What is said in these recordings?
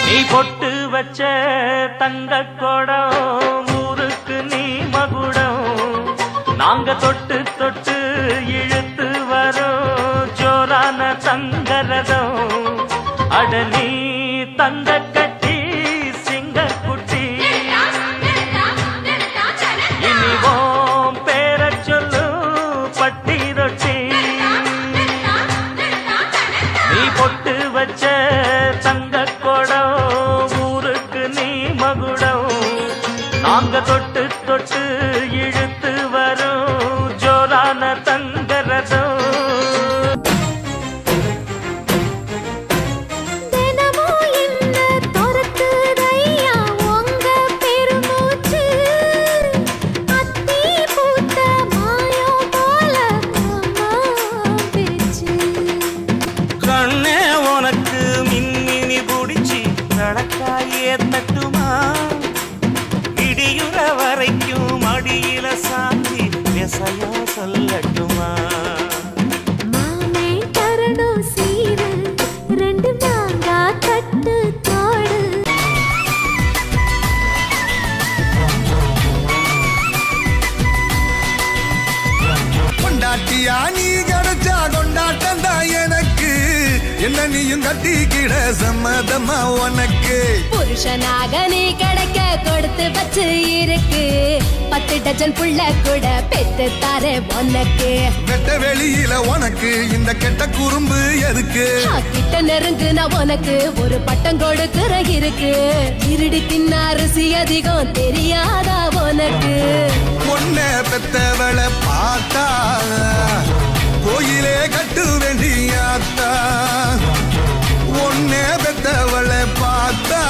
நீ பொட்டு வச்ச தங்க கொடம் ஊருக்கு நீ மகுடம் நாங்க தொட்டு தொட்டு இழுத்து வரோம் ஜோரான தங்கரதம் அட நீ தங்க கட்டி சிங்க குட்டி இனிவோம் பேர சொல்லு பட்டி ரொட்டி நீ பொட்டு வச்ச தங்க கொடம் ஊருக்கு நீ மகுடம் நாங்க தொட்டு தொட்டு இழுத்து வரும் ஜோரான தங்கரதம் நடக்காயே தட்டுமா இடியுற வரைக்கும் அடியில சாந்தி விசையா சொல்லட்டுமா மாமே தரணும் சீரு ரெண்டு மாங்கா கட்டு தோடு கொண்டாட்டியா நீ கிடைச்சா கொண்டாட்டம் தான் எனக்கு என்ன நீயும் கட்டிக்கிட சம்மதமா உனக்கு புருஷனாக நீ கிடைக்க கொடுத்து வச்சு இருக்கு 10 டஜன் புள்ள கூட பெத்து தாரே உனக்கு வெட்ட வெளியில உனக்கு இந்த கெட்ட குறும்பு எதுக்கு கிட்ட நெருங்குனா உனக்கு ஒரு பட்டம் கொடுக்கிற இருக்கு இருடி தின்ன அரிசி அதிகம் தெரியாதா உனக்கு பொண்ண பெத்தவளை பார்த்தா கோயிலே கட்டு வேண்டியாத்தா ஒன்னே பெத்தவளை பார்த்தா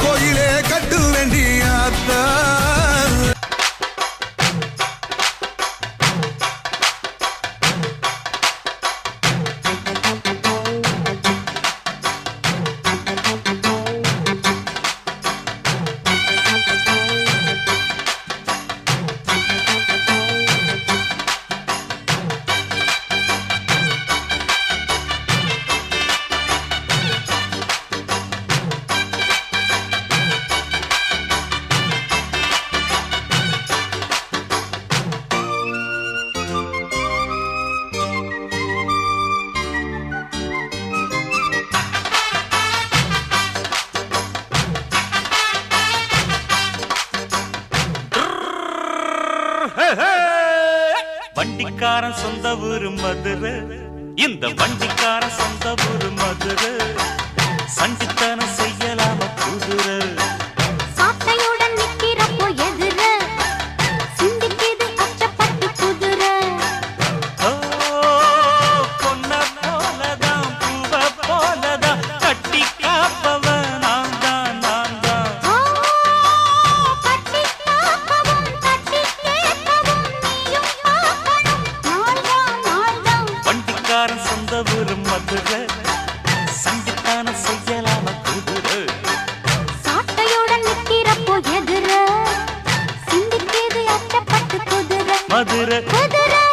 கோயிலே கட்டு வேண்டியாத்தா வண்டிக்காரன் சொந்த ஊரு மதுரை இந்த வண்டிக்காரன் சொந்த ஊரு மதுரை சண்டித்தனம் செய்யலாம குதிரை சாட்டையுடன் நிக்கிறப்போ எதிர சிந்திக்கிது அச்சப்பட்டு குதிரை பொன்ன போலதான் பூவ போலதான் கட்டி காப்பவன் நான் தான் கட்டி காப்பவும் கட்டி கேட்கவும் நீயும் பார்க்கணும் நாள்தான் வண்டிக்காரன் சொந்த ஊரு மதுரை சண்டித்தனம் செய்யலாம குதிரை சாட்டையுடன் நிக்கிறப்போ எதிர சிந்திக்கிது அச்சப்பட்டு குதிரை மதுரை குதிரை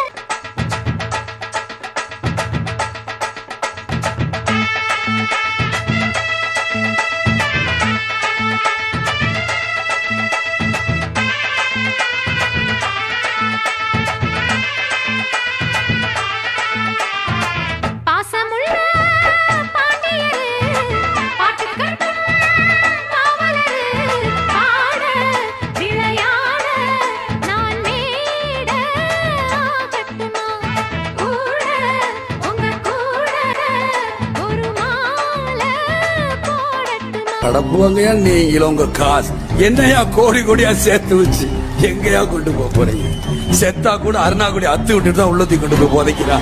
பாசமுள்ள பாண்டியரு பாட்டுக்கட்டும் காவலரு பாட விளையாட நான் மேட ஆகட்டுமா கூட உங்க கூட ஒரு மாலை போடட்டுமா கடப்புவங்கயா நீங்களும் உங்க காசு என்னையா கோடி கோடியா சேர்த்து வச்சு எங்கயா கொண்டு போறீங்க செத்தா கூட அருணா கூட அத்து விட்டுட்டு தான் உள்ளத்தி கொண்டு போய் போதைக்கிறா